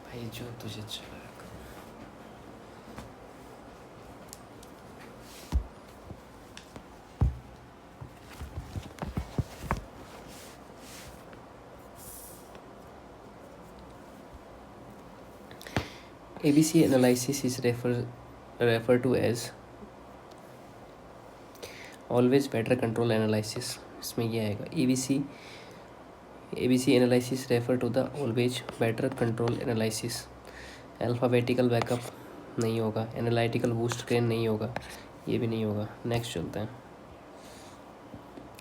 भाई जो तुझे चला ABC analysis is referred to as always better control analysis. इसमें ये आएगा ABC analysis refer to the always better control analysis. Alphabetical backup नहीं होगा, एनालिटिकल बूस्ट ट्रेन नहीं होगा, ये भी नहीं होगा. नेक्स्ट चलते हैं.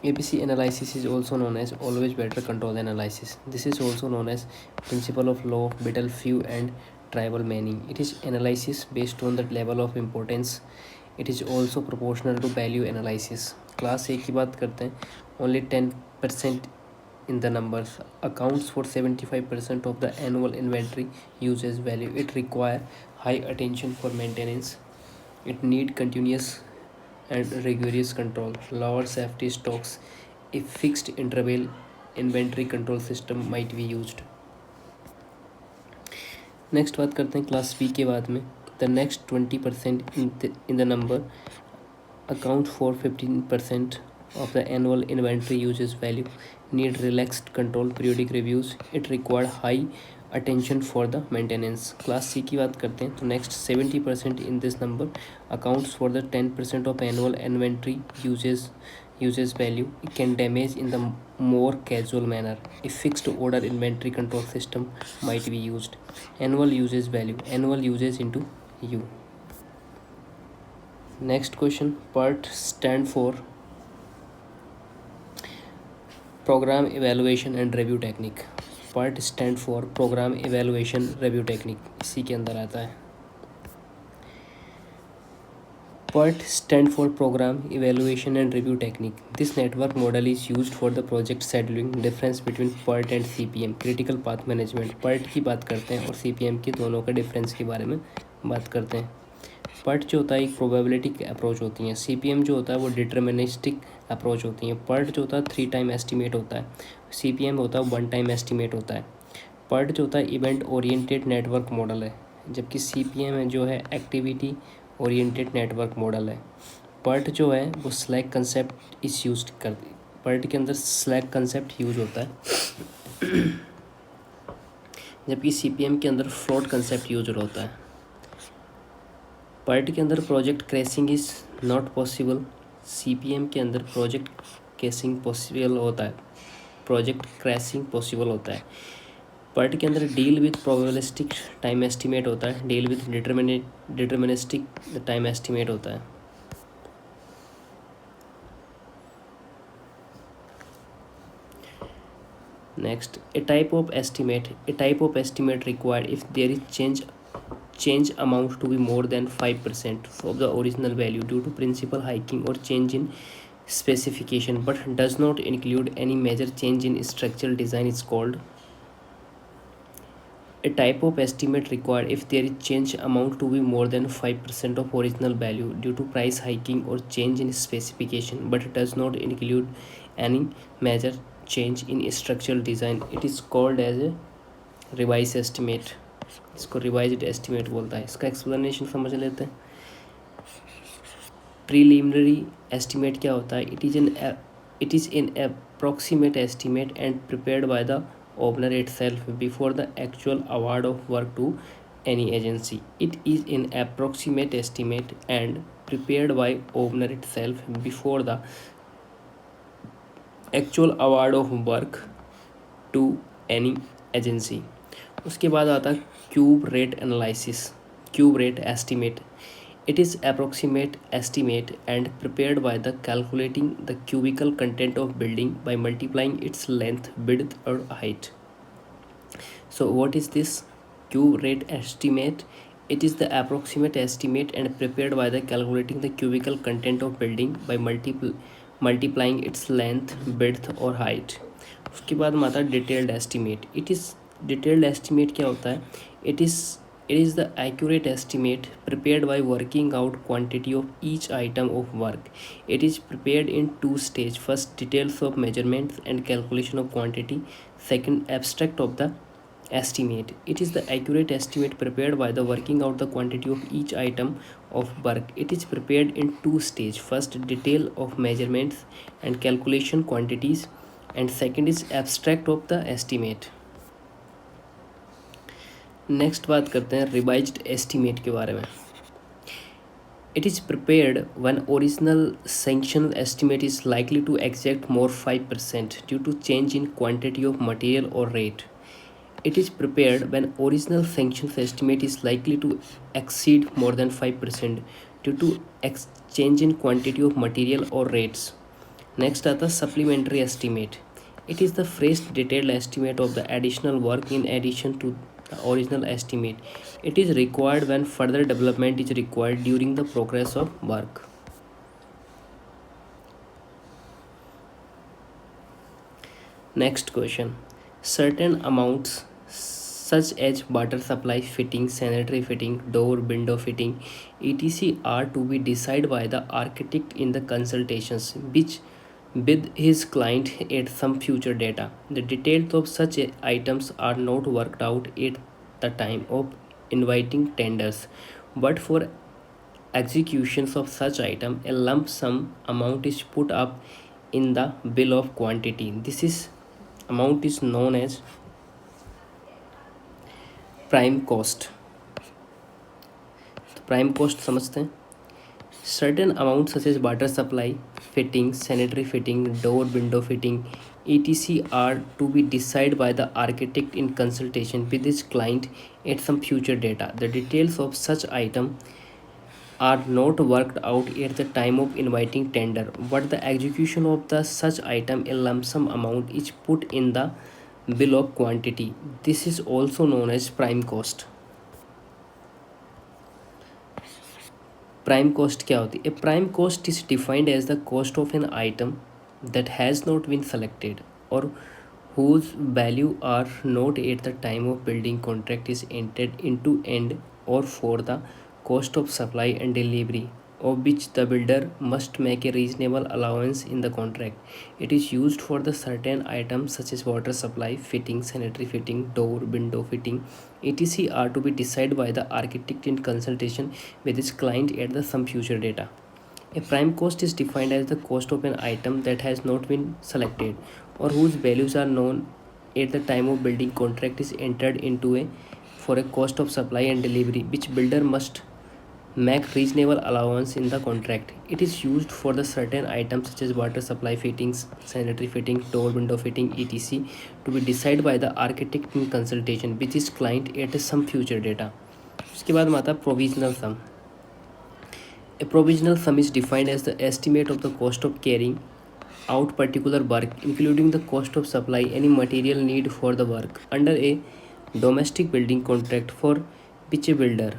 ABC analysis is also known as always better control analysis. This is also known as principle of law of Biddle few and tribal many. It is analysis based on the level of importance. It is also proportional to value analysis. Class ए की बात करते हैं. Only 10% in the numbers accounts for 75% of the annual inventory uses value. It require high attention for maintenance. It need continuous and rigorous control. Lower safety stocks. A fixed interval inventory control system might be used. Next बात करते हैं class B के बाद में. The next 20% in the number account for 15% of the annual inventory uses value. Need relaxed control, periodic reviews. It required high attention for the maintenance. Class C की बात करते हैं तो next 70% in this number accounts for the 10% of annual inventory uses value. It can damage in the more casual manner. A fixed order inventory control system might be used. Annual uses value. Annual uses into U. Next question. PERT stand for Program Evaluation and Review Technique. PERT stand for Program Evaluation Review Technique. इसी के अंदर आता है. PERT stand for Program Evaluation and Review Technique. This network model is used for the project scheduling. Difference between PERT and CPM. Critical Path Management. PERT की बात करते हैं और CPM के दोनों के डिफरेंस के बारे में बात करते हैं. PERT जो होता है एक प्रोबेबिलिटी अप्रोच होती है. CPM जो होता है वो डिटर्मिनिस्टिक अप्रोच होती है. PERT जो होता है 3 टाइम एस्टिमेट होता है. CPM होता है 1 टाइम एस्टिमेट होता है. PERT जो होता है इवेंट ओरिएंटेड नेटवर्क मॉडल है, जबकि CPM जो है एक्टिविटी ओरिएंटेड नेटवर्क मॉडल है. PERT जो है वो स्लैक कंसेप्ट इस यूज करती है. PERT के अंदर स्लैक कंसेप्ट यूज होता है, जबकि CPM के अंदर फ्लोट कंसेप्ट यूज होता है. PERT के अंदर project crashing is not possible. CPM के अंदर प्रोजेक्ट क्रैशिंग पॉसिबल होता है, प्रोजेक्ट क्रैशिंग पॉसिबल होता है. PERT के अंदर deal with probabilistic time estimate होता है, deal with deterministic time estimate होता है. Next, a type of estimate required if there is change amount to be more than 5% of the original value due to principal hiking or change in specification but does not include any major change in structural design is called a type of estimate required if there is change amount to be more than 5% of original value due to price hiking or change in specification but does not include any major change in structural design. It is called as a revised estimate. इसको revised estimate बोलता है. इसका explanation समझ लेते हैं. Preliminary estimate क्या होता है? It is an approximate estimate and prepared by the owner itself before the actual award of work to any agency. It is an approximate estimate and prepared by owner itself before the actual award of work to any agency. उसके बाद आता है cube rate analysis, cube rate estimate. It is approximate estimate and prepared by the calculating the cubical content of building by multiplying its length, width or height. So what is this Q rate estimate? It is the approximate estimate and prepared by the calculating the cubical content of building by multiplying its length, width और height. उसके बाद आता है detailed estimate. It is detailed estimate क्या होता है? It is it is the accurate estimate prepared by working out quantity of each item of work. It is prepared in two stages. First, details of measurements and calculation of quantity. Second, abstract of the estimate. It is the accurate estimate prepared by the working out the quantity of each item of work. It is prepared in two stages. First, detail of measurements and calculation quantities, and second is abstract of the estimate. Next बात करते हैं revised estimate के बारे में. It is prepared when original sanction estimate is likely to exact more 5% due to change in quantity of material और rate. It is prepared when original sanctions estimate is likely to exceed more than 5% due to change in quantity of material or rates. Next आता supplementary estimate. It is the fresh detailed estimate of the additional work in addition to the original estimate. It is required when further development is required during the progress of work. Next question. Certain amounts such as water supply fitting, sanitary fitting, door, window fitting, etc. are to be decided by the architect in the consultations which with his client at some future data. The details of such items are not worked out at the time of inviting tenders, but for executions of such item, a lump sum amount is put up in the bill of quantity. This is amount is known as prime cost. तो prime cost समझते हैं. Certain amount such as water supply fitting, sanitary fitting, door window fitting, etc. are to be decided by the architect in consultation with his client at some future data. The details of such item are not worked out at the time of inviting tender, but the execution of the such item a lump sum amount is put in the bill of quantity. This is also known as prime cost. Prime cost क्या होती है? A prime cost is defined as the cost of an item that has not been selected or whose value are not at the time of building contract is entered into and or for the cost of supply and delivery of which the builder must make a reasonable allowance in the contract. It is used for the certain items such as water supply, fitting, sanitary fitting, door, window fitting, etc. are to be decided by the architect in consultation with his client at the some future data. A prime cost is defined as the cost of an item that has not been selected or whose values are known at the time of building contract is entered into a for a cost of supply and delivery which builder must make reasonable allowance in the contract. It is used for the certain items such as water supply fittings, sanitary fitting, door window fitting, etc. to be decided by the architect in consultation with his client at some future data. उसके बाद में आता है provisional sum. A provisional sum is defined as the estimate of the cost of carrying out particular work, including the cost of supply any material need for the work under a domestic building contract for which a builder,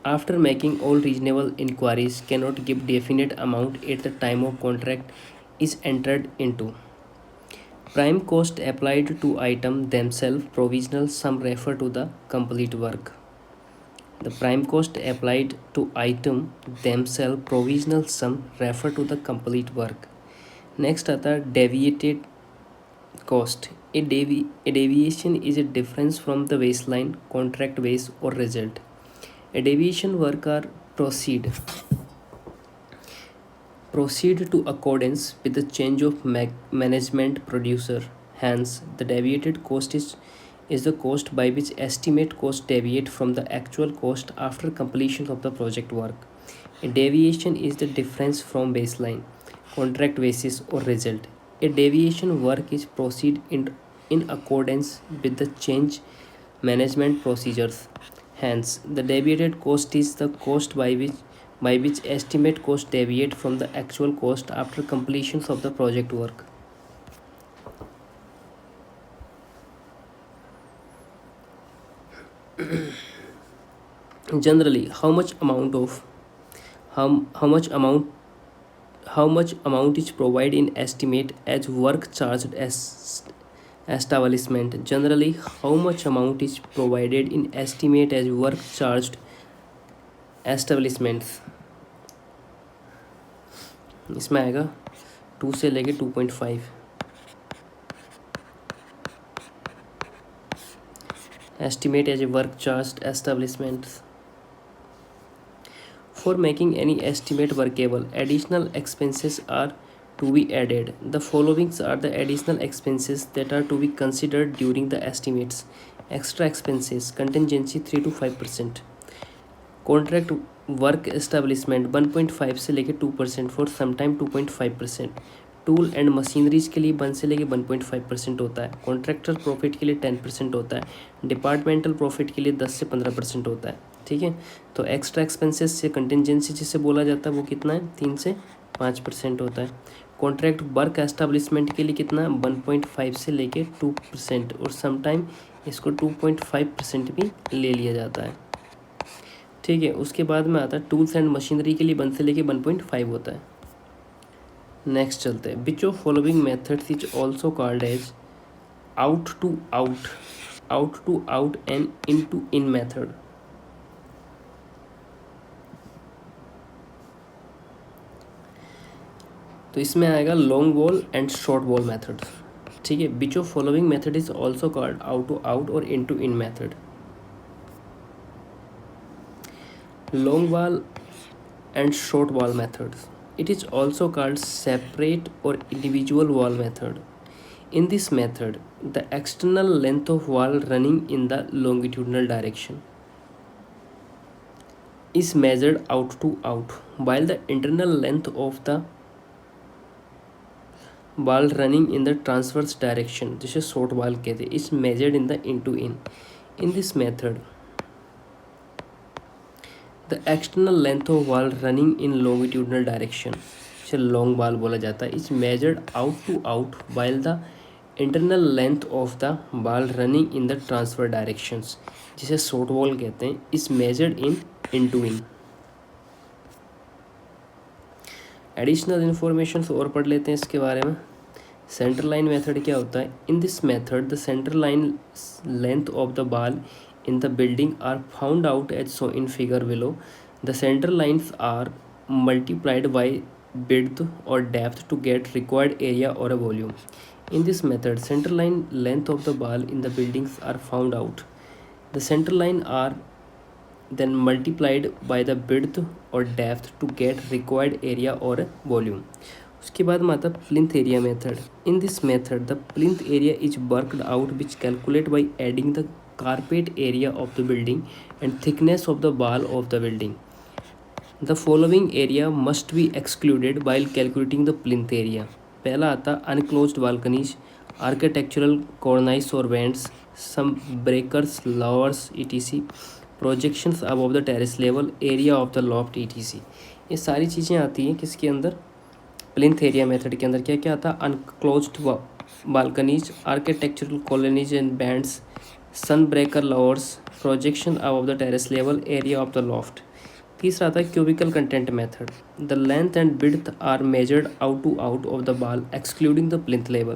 after making all reasonable inquiries, cannot give definite amount at the time of contract is entered into. Prime cost applied to item themselves, provisional sum refer to the complete work. The prime cost applied to item themselves, provisional sum refer to the complete work. Next आता है deviated cost. A deviation is a difference from the baseline, contract base or result. A deviation work are proceed to accordance with the change of management producer. Hence, the deviated cost is the cost by which estimate cost deviate from the actual cost after completion of the project work. A deviation is the difference from baseline, contract basis or result. A deviation work is proceed in accordance with the change management procedures. Hence, the deviated cost is the cost by which by which estimate cost deviate from the actual cost after completion of the project work. Generally, how much amount how much amount is provided in estimate as work charged as establishment. Generally, how much amount is provided in estimate as work charged establishments. इसमें आएगा 2 से लेके 2.5. Estimate as a work charged establishments. For making any estimate workable, additional expenses are to be added. The following are the additional expenses that are to be considered during the estimates. Extra expenses, contingency 3 to 5%. Contract work establishment 1.5 से लेके 2%, for some time 2.5%. Tool and machineries के लिए 1 से लेके 1.5% होता है. Contractor profit के लिए 10% होता है. डिपार्टमेंटल प्रॉफिट के लिए 10 से 15% होता है. ठीक है. तो एक्स्ट्रा एक्सपेंसेस से कंटिजेंसी जिसे बोला जाता है वो कितना है, 3 से 5% होता है. कॉन्ट्रैक्ट वर्क एस्टेब्लिशमेंट के लिए कितना, 1.5 से लेके 2%, और समटाइम इसको 2.5% भी ले लिया जाता है. ठीक है. उसके बाद में आता है टूल्स एंड मशीनरी के लिए 1 से लेके 1.5 होता है. नेक्स्ट चलते हैं. Which of following methods is also called as out to out and in to in method. तो इसमें आएगा long wall and short wall method. ठीक है. Which of following method is also called out to out और in to in method. Long wall and short wall methods. It is also called separate or individual wall method. In this method, the external length of wall running in the longitudinal direction is measured out to out, while the internal length of the wall running in the transverse direction, जिसे short wall कहते हैं, is measured in the in to in. In this method, the external length of wall running in longitudinal direction, जिसे long wall बोला जाता है, is measured out to out, while the internal length of the wall running in the transverse directions, जिसे short wall कहते हैं, is measured in to in. Additional information और पढ़ लेते हैं इसके बारे में. सेंटर लाइन मेथड क्या होता है. In this method the centre line length of the wall in the building are found out as so in figure below. The center lines are multiplied by width or depth to get required area or a volume. In this method, center line length of the wall in the buildings are found out. The center line are then multiplied by the width or depth to get required area or a volume. उसके बाद में आता है plinth area method. In this method, the plinth area is worked out which calculate by adding the carpet area of the building and thickness of the wall of the building. The following area must be excluded while calculating the plinth area. पहला आता unclosed balconies, architectural cornices or vents, some breakers, lowers etc, projections above the terrace level, area of the loft etc. ये सारी चीज़ें आती हैं किसके अंदर, plinth area method के अंदर. क्या क्या आता है, unclosed balconies, architectural colonies and bands, sun breaker louvres, projection above the terrace level, area of the loft. तीसरा आता है cubical content method. The length and width are measured out to out of the wall excluding the plinth level.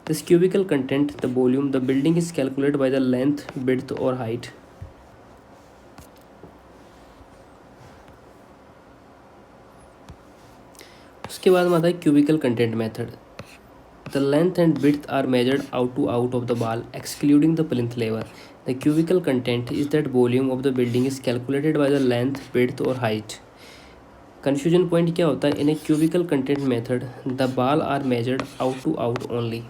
This cubical content the volume the building is calculated by the length, width और height. उसके बाद में आता है cubical content method. The length and width are measured out to out of the wall, excluding the plinth level. The cubical content is that volume of the building is calculated by the length, width or height. Confusion point क्या होता है, in a cubical content method, the wall are measured out to out only.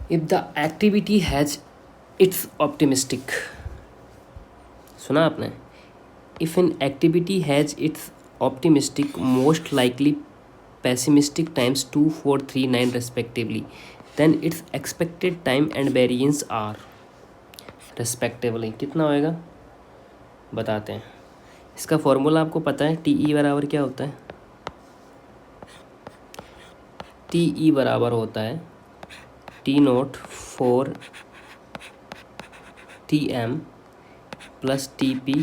If the activity has its optimistic, सुना आपने, if an activity has its optimistic, most likely pessimistic times 2, 4, 3, 9 respectively, then its expected time and variance are respectively. कितना होएगा बताते हैं। इसका formula आपको पता है, टी ई बराबर क्या होता है? टी ई बराबर होता है T naught 4 T M plus T P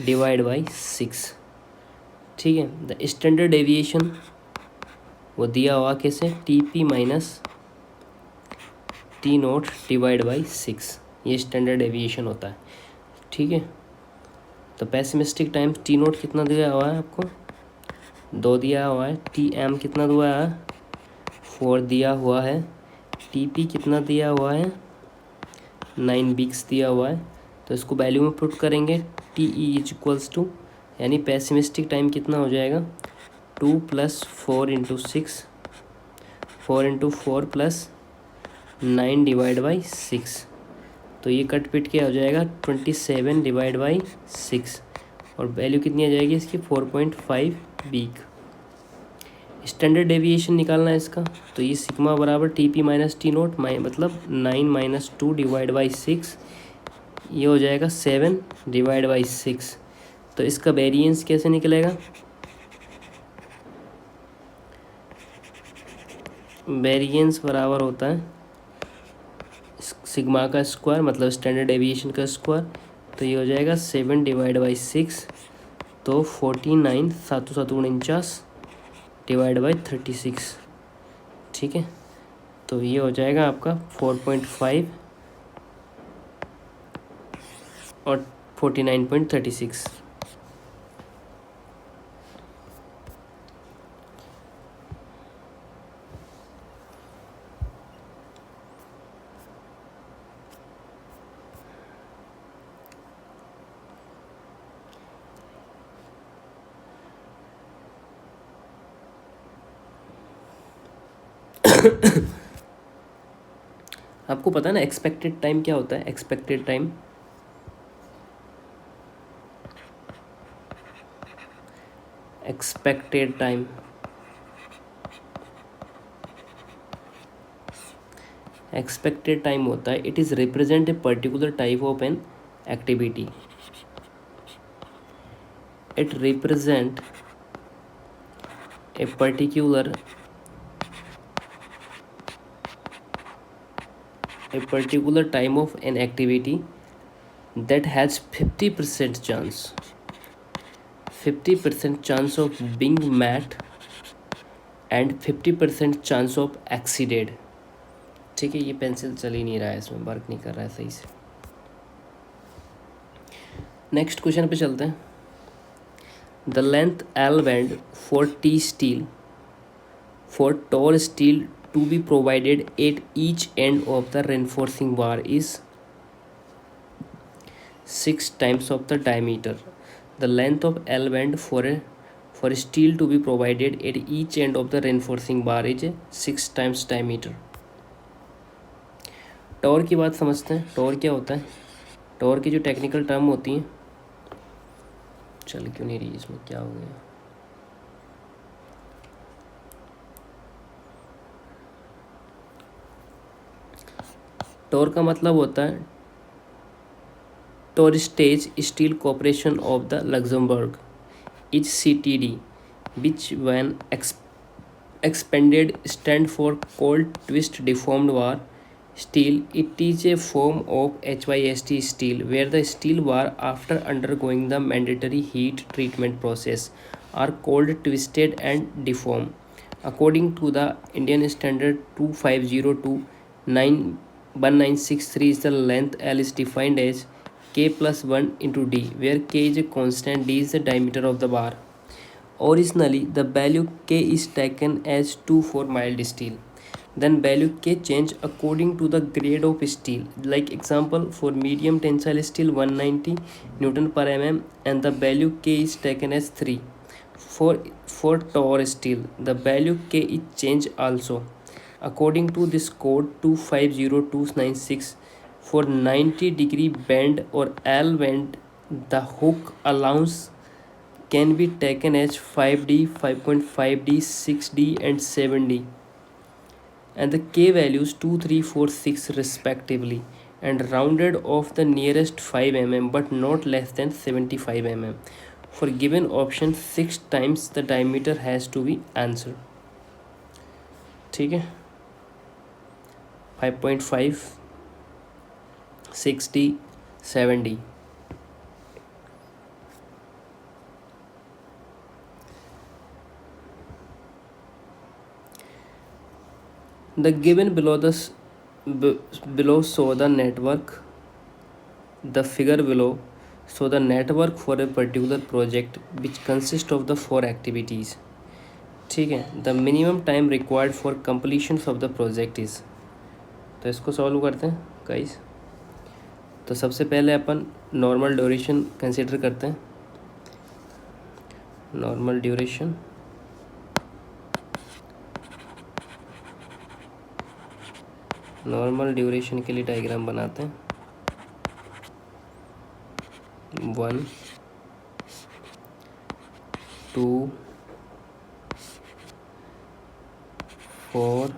divide by 6। ठीक है, द स्टैंडर्ड डेविएशन वो दिया हुआ कैसे, T P minus T note divide by 6, ये स्टैंडर्ड डेविएशन होता है। ठीक है, तो पेसिमिस्टिक टाइम टी नोट कितना दिया हुआ है आपको, 2 दिया हुआ है। टी एम कितना दिया है, 4 दिया हुआ है। टी पी कितना दिया हुआ है, 9 वीक्स दिया हुआ है। तो इसको वैल्यू में पुट करेंगे, T E is equals to, यानी पेसिमिस्टिक टाइम कितना हो जाएगा, 2 + 4 × 6, 4 × 4 + 9 डिवाइड बाई 6। तो ये कट पिट के हो जाएगा 27 डिवाइड बाई 6, और वैल्यू कितनी आ जाएगी इसकी, 4.5 वीक। स्टैंडर्ड डेविएशन निकालना है इसका, तो ये सिग्मा बराबर T P minus T note मतलब 9 - 2 डिवाइड बाई 6, ये हो जाएगा 7 डिवाइड बाई 6। तो इसका वेरिएंस कैसे निकलेगा, वेरिएंस बराबर होता है सिग्मा का स्क्वायर मतलब स्टैंडर्ड डेविएशन का स्क्वायर। तो ये हो जाएगा 7 डिवाइड बाई 6, तो 49 7 7 49 डिवाइड बाई 36। ठीक है, तो ये हो जाएगा आपका 4.5 और 49.36। आपको पता है ना एक्सपेक्टेड टाइम क्या होता है, expected time expected time expected time होता है, it is represent a particular type of an activity. It represent a particular time of an activity that has 50% chance of being met and 50% chance of exceeded। ठीक है, ये pencil चल ही नहीं रहा है, इसमें वर्क नहीं कर रहा है सही से। नेक्स्ट क्वेश्चन पे चलते हैं। The length L band for T steel for tall steel to be provided at each end of the reinforcing bar is 6 times of the diameter. The length of L band for steel to be provided at each end of the reinforcing bar is 6 times diameter. Tor की बात समझते हैं। Tor क्या होता है, Tor की जो technical term होती हैं, चल क्यों नहीं रही, इसमें क्या हो गया, टोर का मतलब होता है टोरिस्टेज steel corporation of the Luxembourg is CTD, which when expanded stand for cold twist deformed bar steel. It is a form of HYST steel where the steel bar after undergoing the mandatory heat treatment process are cold twisted and deformed. According to the Indian Standard 2502-1963 is the length L is defined as K plus 1 into D, where K is a constant, D is the diameter of the bar. Originally, the value K is taken as 2 for mild steel. Then value K change according to the grade of steel. Like example, for medium tensile steel 190 Newton per mm, and the value K is taken as 3. For taur steel, the value K is changed also. According to this code 250296, for 90-degree bend or L bend, the hook allowance can be taken as 5D, 5.5D, 6D and 7D, and the K values 2, 3, 4, 6 respectively. and rounded off the nearest 5 mm but not less than 75 mm. For given option 6 times the diameter has to be answered. ठीक है, 5.5, 60, 70. The given below show the network. The figure below show the network for a particular project which consists of the 4 activities. ठीक है, the minimum time required for completion of the project is. तो इसको solve करते हैं guys. तो सबसे पहले अपन normal duration consider करते हैं. नॉर्मल ड्यूरेशन, नॉर्मल ड्यूरेशन के लिए डायग्राम बनाते हैं. 1, 2, 4,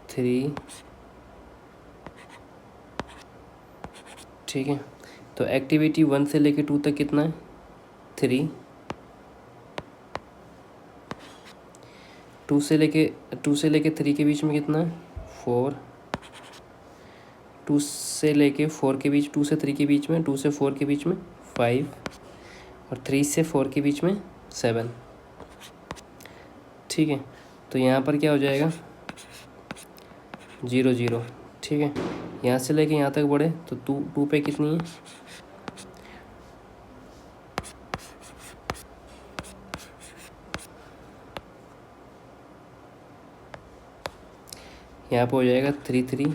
3. ठीक है, तो एक्टिविटी 1 से लेके 2 तक कितना है? 3. 2 से लेके 3 के बीच में कितना है? 4. 2 से लेके 4 के बीच, 2 से 3 के बीच में, 2 से 4 के बीच में 5 और 3 से 4 के बीच में 7. ठीक है, तो यहाँ पर क्या हो जाएगा? 0 0. ठीक है, यहाँ से लेके यहाँ तक बढ़े तो 2 पे कितनी है? यहाँ पे हो जाएगा 3 3.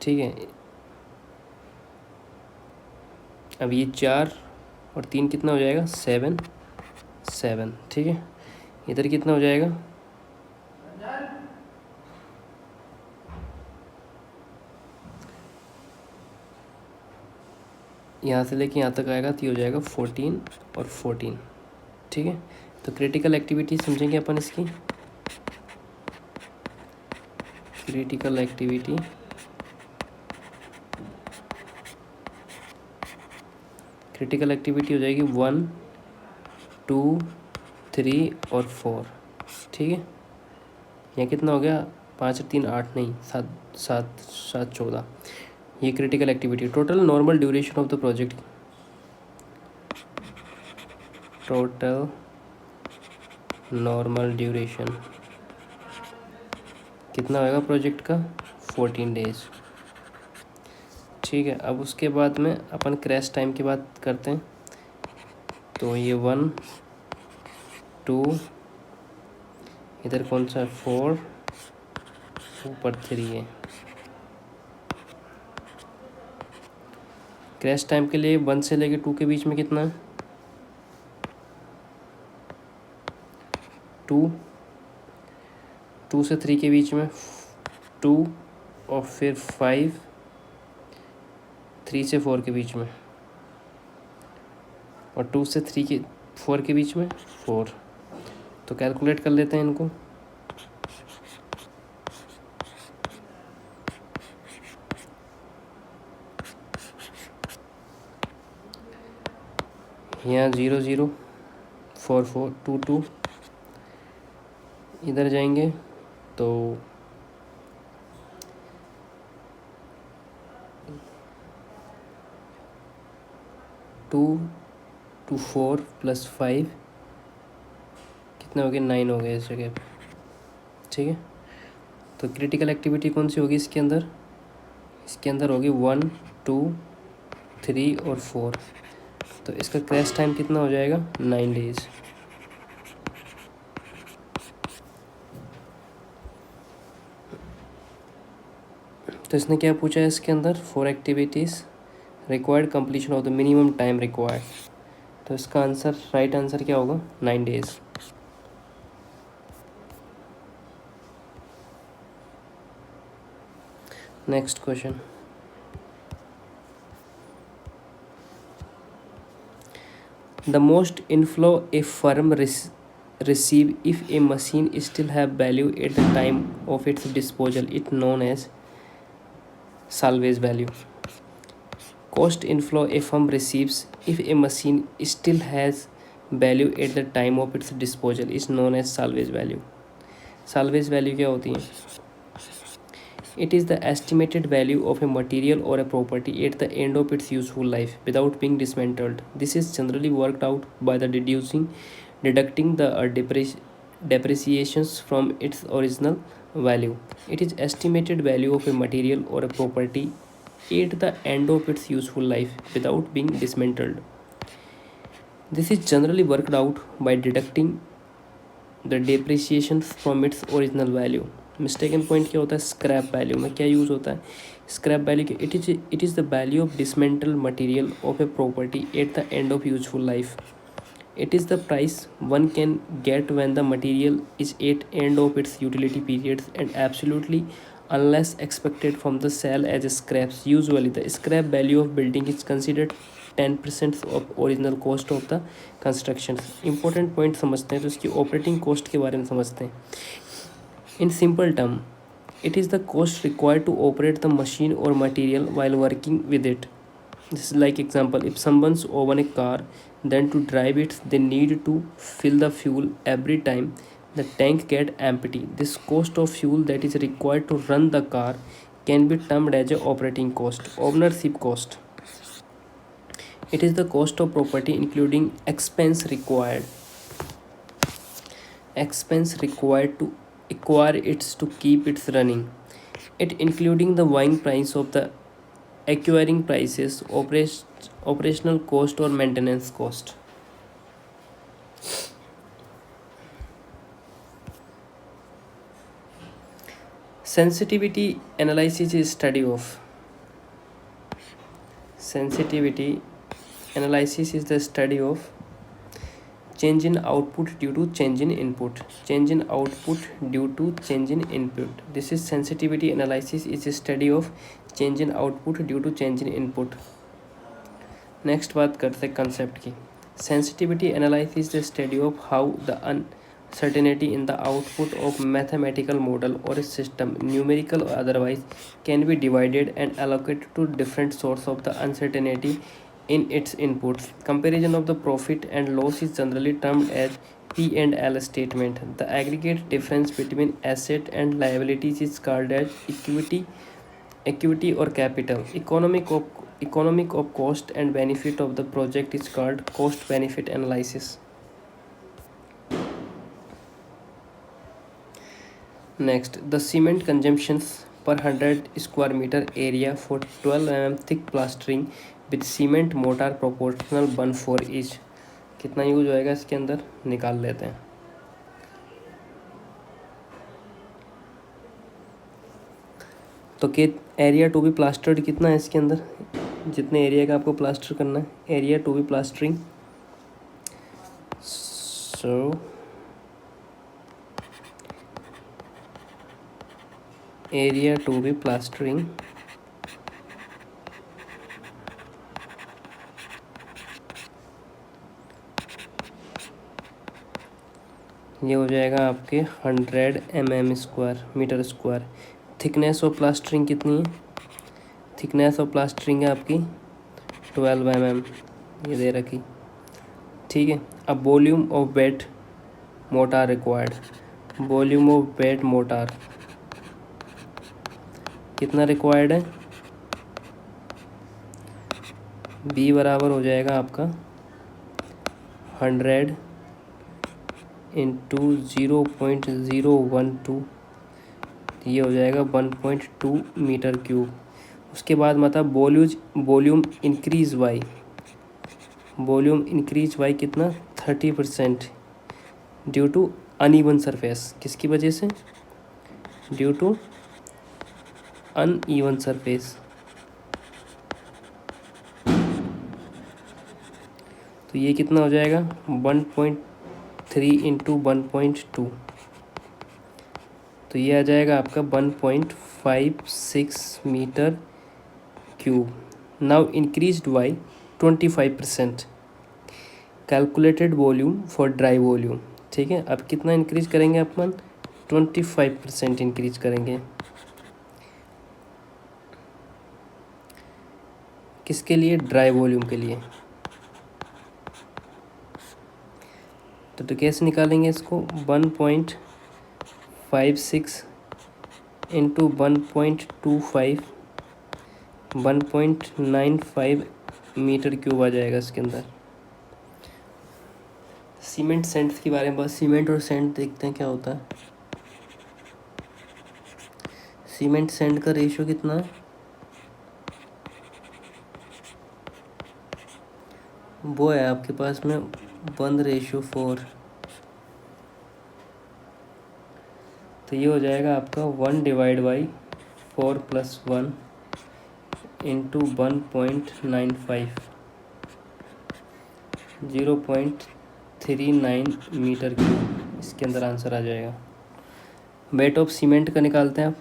ठीक है, अब ये 4 और 3 कितना हो जाएगा? 7 7. ठीक है, इधर कितना हो जाएगा? यहाँ से लेके यहाँ तक आएगा तो ये हो जाएगा 14 और 14. ठीक है, तो क्रिटिकल एक्टिविटी समझेंगे अपन इसकी. क्रिटिकल एक्टिविटी हो जाएगी 1 2 3 और 4. ठीक है, यहाँ कितना हो गया? 5 और 3 8, नहीं 7 7 7 14. ये critical activity. Total normal duration of the project, total normal duration कितना होएगा प्रोजेक्ट का? 14 डेज. ठीक है, अब उसके बाद में अपन क्रैश टाइम की बात करते हैं. तो ये 1 2, इधर कौन सा? 4, ऊपर 3 है. क्रैश टाइम के लिए 1 से लेके 2 के बीच में कितना है? 2. 2 से 3 के बीच में 2 और फिर 5. 3 से 4 के बीच में और 2 से 4 के बीच में 4. तो कैलकुलेट कर लेते हैं इनको. यहाँ 0 0 4 4 2 2. इधर जाएंगे तो 2 2 4 + 5 कितना हो गया? 9 हो गया इस जगह पे. ठीक है, तो क्रिटिकल एक्टिविटी कौन सी होगी इसके अंदर? इसके अंदर होगी 1 2 3 और 4. तो इसका क्रैश टाइम कितना हो जाएगा? 9 डेज. तो इसने क्या पूछा है इसके अंदर? 4 activities required completion of the minimum time required. तो इसका आंसर, राइट आंसर क्या होगा? 9 days. Next question. The most inflow a firm receive if a machine still have value at the time of its disposal, it known as salvage value. Cost inflow a firm receives if a machine still has value at the time of its disposal is known as salvage value. Salvage value क्या होती है? It is the estimated value of a material or a property at the end of its useful life without being dismantled. This is generally worked out by the deducting the depreciations from its original value. It is estimated value of a material or a property at the end of its useful life without being dismantled. This is generally worked out by deducting the depreciations from its original value. Mistaken point क्या होता है? Scrap value में क्या use होता है? Scrap value के it is the value of dismantle material of a property at the end of useful life. It is the price one can get when the material is at end of its utility periods and absolutely unless expected from the sale as scraps. Usually the scrap value of building is considered 10% of original cost of the construction. Important point समझते हैं तो इसकी operating cost के बारे में समझते हैं. In simple term, it is the cost required to operate the machine or material while working with it. This is like example, if someone's own a car, then to drive it they need to fill the fuel every time the tank get empty. This cost of fuel that is required to run the car can be termed as a operating cost. Ownership cost, it is the cost of property including expense required to acquire it to keep it running. It including the buying price of the acquiring prices, operational cost or maintenance cost. Sensitivity analysis is study of change in output due to change in input. This is sensitivity analysis is a study of change in output due to change in input. Next बात करते हैं concept की. Sensitivity analysis the study of how the uncertainty in the output of mathematical model or a system, numerical or otherwise, can be divided and allocated to different sources of the uncertainty in its inputs. Comparison of the profit and loss is generally termed as P&L statement. The aggregate difference between asset and liabilities is called as equity or capital. Economic of cost and benefit of the project is called cost benefit analysis. Next, the cement consumptions per 100 square meter area for 12 mm thick plastering with cement mortar proportional 1:4 each. कितना use होएगा इसके अंदर निकाल लेते हैं. तो कि area to B plastered कितना है इसके अंदर, जितने एरिया का आपको प्लास्टर करना है, area to be plastering. So area to be plastering ये हो जाएगा आपके 100 mm square metre square. Thickness of plastering कितनी है? थिकनेस ऑफ प्लास्टरिंग है आपकी 12 mm, ये दे रखी. ठीक है. अब volume of bed mortar required. Volume of bed motor कितना रिक्वायर्ड है? बी बराबर हो जाएगा आपका 100 इंटू 0.012, ये हो जाएगा 1.2 मीटर क्यूब. उसके बाद मतलब वॉल्यूम इंक्रीज बाई कितना? 30% ड्यू टू अनइवन सरफेस. किसकी वजह से? Due to uneven surface. तो ये कितना हो जाएगा? 1.3 इंटू 1.2, तो ये आ जाएगा आपका 1.56 metre cube. Now increased by 25%. Calculated volume for dry volume ठीक है, अब कितना इंक्रीज करेंगे अपन, 25% इंक्रीज करेंगे। किसके लिए, ड्राई वॉल्यूम के लिए। तो कैसे निकालेंगे इसको, 1.56 इंटू 1.25 1.95 मीटर क्यूब आ जाएगा इसके अंदर। सीमेंट सेंट के बारे में बस, सीमेंट और सेंट देखते हैं क्या होता है। सीमेंट सेंट का रेशियो कितना है, वो है आपके पास में 1:4। तो ये हो जाएगा आपका 1/4 + 1 इंटू 1.95 0.39 मीटर क्यूब इसके अंदर आंसर आ जाएगा। वेट ऑफ सीमेंट का निकालते हैं आप।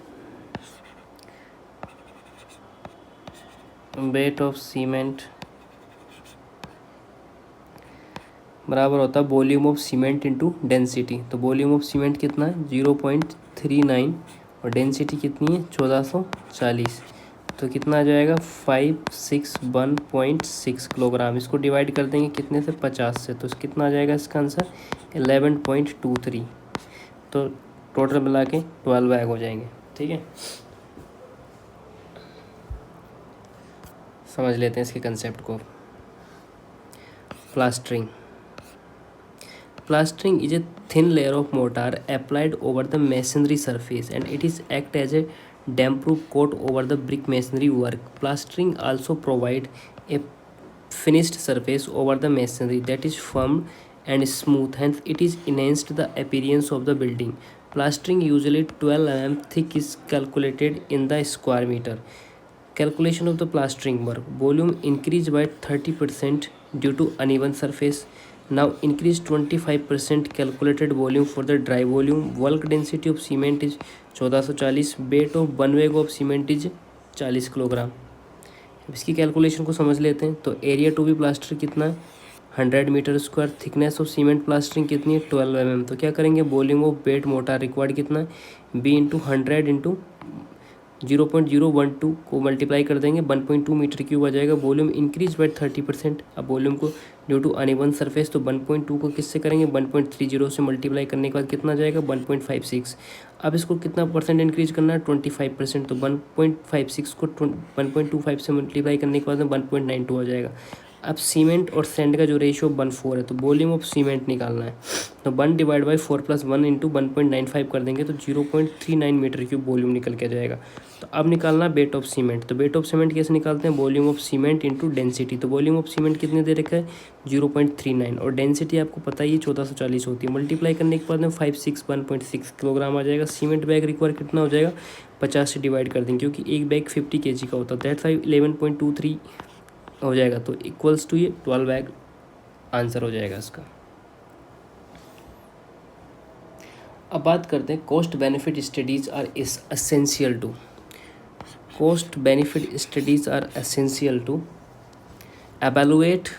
वेट ऑफ सीमेंट बराबर होता है volume of cement into density. तो वॉल्यूम ऑफ सीमेंट कितना है, 0.39 और डेंसिटी कितनी है, 1440। तो कितना आ जाएगा, 561.6 किलोग्राम। इसको डिवाइड कर देंगे कितने से, 50 से, तो कितना आ जाएगा इसका आंसर, 11.23। तो टोटल मिला के 12 बैग हो जाएंगे। ठीक है, समझ लेते हैं इसके कंसेप्ट को। Plastering. Plastering is a thin layer of mortar applied over the masonry surface and it is act as a damp-proof coat over the brick masonry work. Plastering also provide a finished surface over the masonry that is firm and smooth, hence it is enhanced the appearance of the building. Plastering usually 12 mm thick is calculated in the square meter. Calculation of the plastering work. Volume increased by 30% due to uneven surface. Now increase 25% calculated volume for the dry volume. Bulk density of cement is 1440. Weight of one bag of cement is 40 kilogram. इसकी calculation को समझ लेते हैं। तो area to B plaster कितना है, 100 metre square. Thickness of cement plastering कितनी है, 12 mm। तो क्या करेंगे, volume of bed mortar required कितना है, बी इंटू 100 इंटू 0.012 को मल्टीप्लाई कर देंगे, 1.2 मीटर क्यूब आ जाएगा। Volume increase by 30%। अब वॉल्यूम को ड्यू टू अनइवन सरफेस, तो 1.2 को किससे करेंगे, 1.30 से मल्टीप्लाई करने के बाद कितना जाएगा, 1.56। अब इसको कितना परसेंट इंक्रीज करना है, 25%। तो 1.56 को 1.25 से मल्टीप्लाई करने के बाद 1.92 आ जाएगा। अब सीमेंट और सैंड का जो रेशियो 1:4 है, तो वॉल्यूम ऑफ सीमेंट निकालना है। तो 1/4 + 1 इंटू 1.95 कर देंगे तो 0.39 मीटर क्यूब वॉल्यूम निकल के जाएगा। तो अब निकालना वेट ऑफ सीमेंट। तो वेट ऑफ सीमेंट कैसे निकालते हैं, volume of cement into density. तो वॉल्यूम ऑफ सीमेंट कितने दे रखा है, 0.39 और डेंसिटी आपको पता ही है 1440 होती है। मल्टीप्लाई करने के बाद में 561.6 किलोग्राम आ जाएगा। सीमेंट बैग रिक्वायर कितना हो जाएगा, 50 से डिवाइड कर देंगे क्योंकि एक बैग 50 kg का होता है। दैट्स 11.23 हो जाएगा। तो इक्वल्स टू ये 12 बैग आंसर हो जाएगा इसका। अब बात करते हैं cost benefit studies are essential to. Cost benefit studies are essential to evaluate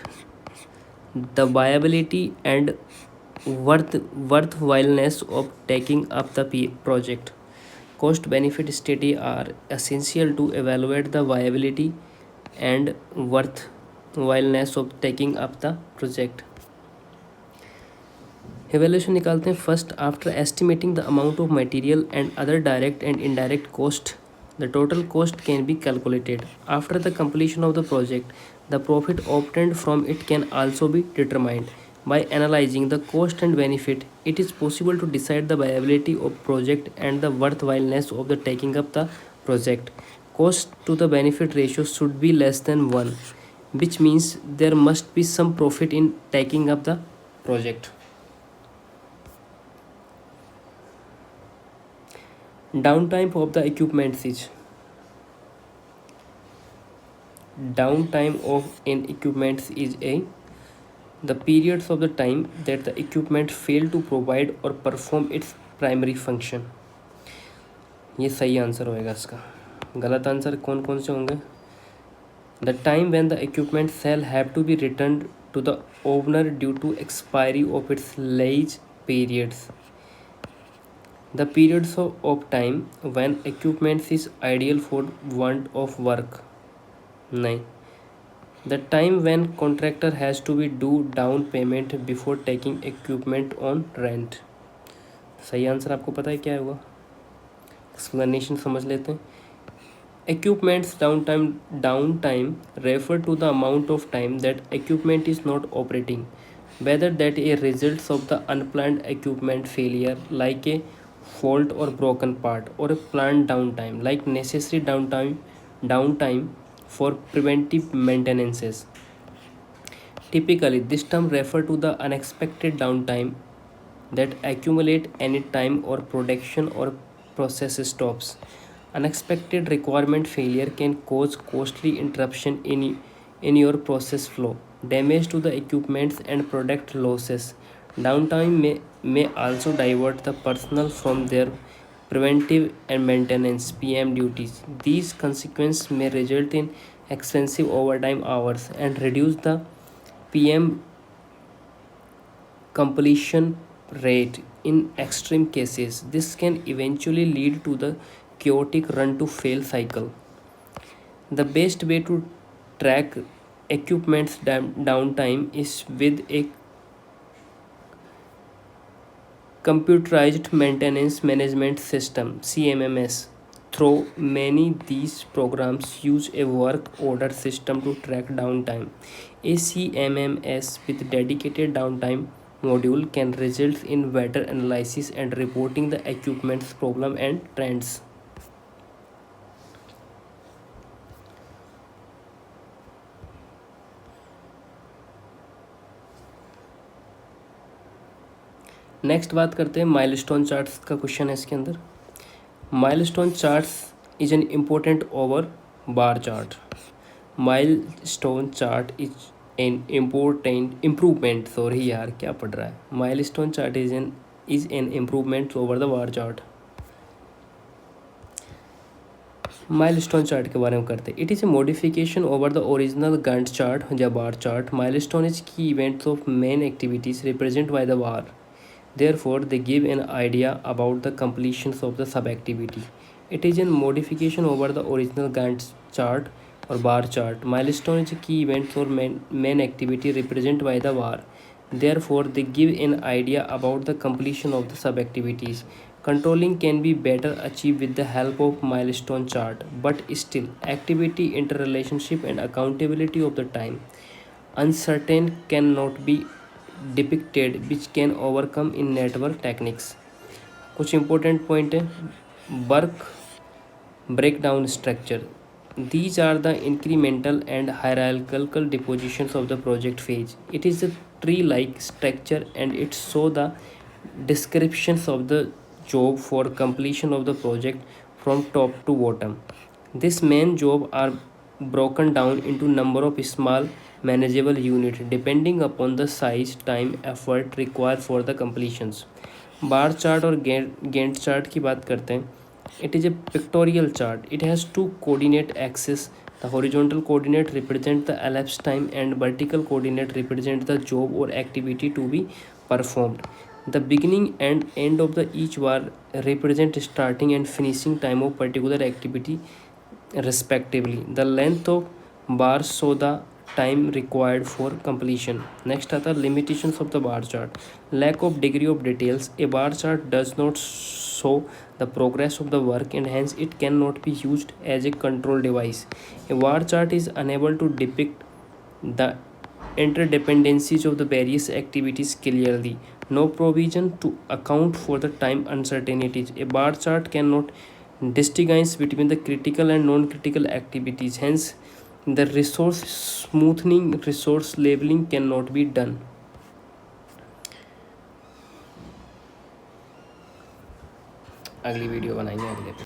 the viability and worthwhileness of taking up the project. Cost benefit study are essential to evaluate the viability and worthwhileness of taking up the project. Evaluation निकालते हैं। First, after estimating the amount of material and other direct and indirect cost, the total cost can be calculated. After the completion of the project, the profit obtained from it can also be determined. By analyzing the cost and benefit, it is possible to decide the viability of project and the worthwhileness of the taking up the project. Cost to the benefit ratio should be less than 1, which means there must be some profit in taking up the project. Downtime of the equipment is downtime of an equipment is the periods of the time that the equipment fail to provide or perform its primary function. ये सही answer होएगा इसका। गलत answer कौन कौन से होंगे, the time when the equipment shall have to be returned to the owner due to expiry of its lease periods. The periods of time when equipment is ideal for want of work. नहीं. The time when contractor has to be do down payment before taking equipment on rent. सही answer आपको पता है क्या होगा? Explanation समझ लेते हैं. Equipment's downtime refer to the amount of time that equipment is not operating, whether that a result of the unplanned equipment failure like a fault or broken part, or a planned downtime like necessary downtime for preventive maintenances. Typically, this term refer to the unexpected downtime that accumulate any time or production or process stops. Unexpected requirement failure can cause costly interruption in your process flow, damage to the equipments and product losses. Downtime may also divert the personnel from their preventive and maintenance PM duties. These consequences may result in expensive overtime hours and reduce the PM completion rate. In extreme cases, this can eventually lead to the chaotic run to fail cycle. The best way to track equipment's downtime is with a computerized maintenance management system CMMS. Through many these programs use a work order system to track downtime. A CMMS with dedicated downtime module can result in better analysis and reporting the equipment's problem and trends. Next बात करते हैं milestone charts का. Question है इसके अंदर. Milestone charts is an important over bar chart. Milestone chart is an important improvement. Sorry यार, क्या पढ़ रहा है. Milestone chart is an improvement over the bar chart. Milestone chart के बारे में करते हैं. It is A modification over the original Gantt chart या बार चार्ट. माइलस्टोन इज की events of main activities represent by the bar. Therefore, they give an idea about the completions of the sub-activity. It is a modification over the original Gantt chart or bar chart. Milestone is a key event or main activity represented by the bar. Therefore, they give an idea about the completion of the sub-activities. Controlling can be better achieved with the help of milestone chart, but still, activity interrelationship and accountability of the time uncertain cannot be depicted, which can overcome in network techniques. कुछ important point है. Work breakdown structure. These are the incremental and hierarchical dispositions of the project phase. It is a tree-like structure and it shows the descriptions of the job for completion of the project from top to bottom. These main jobs are broken down into number of small manageable units depending upon the size, time, effort required for the completions. Bar chart और Gantt chart की बात करते हैं. It is a pictorial chart. It has two coordinate axis. The horizontal coordinate represent the elapsed time and vertical coordinate represent the job or activity to be performed. The beginning and end of the each bar represent starting and finishing time of particular activity respectively. The length of bars show the time required for completion. Next आता है limitations of the bar chart. Lack of degree of details. A bar chart does not show the progress of the work and hence it cannot be used as a control device. A bar chart is unable to depict the interdependencies of the various activities clearly. No provision to account for the time uncertainties. A bar chart cannot distinguish between the critical and non-critical activities. Hence, the resource smoothing, resource labeling cannot be done. अगली video बनाएंगे अगले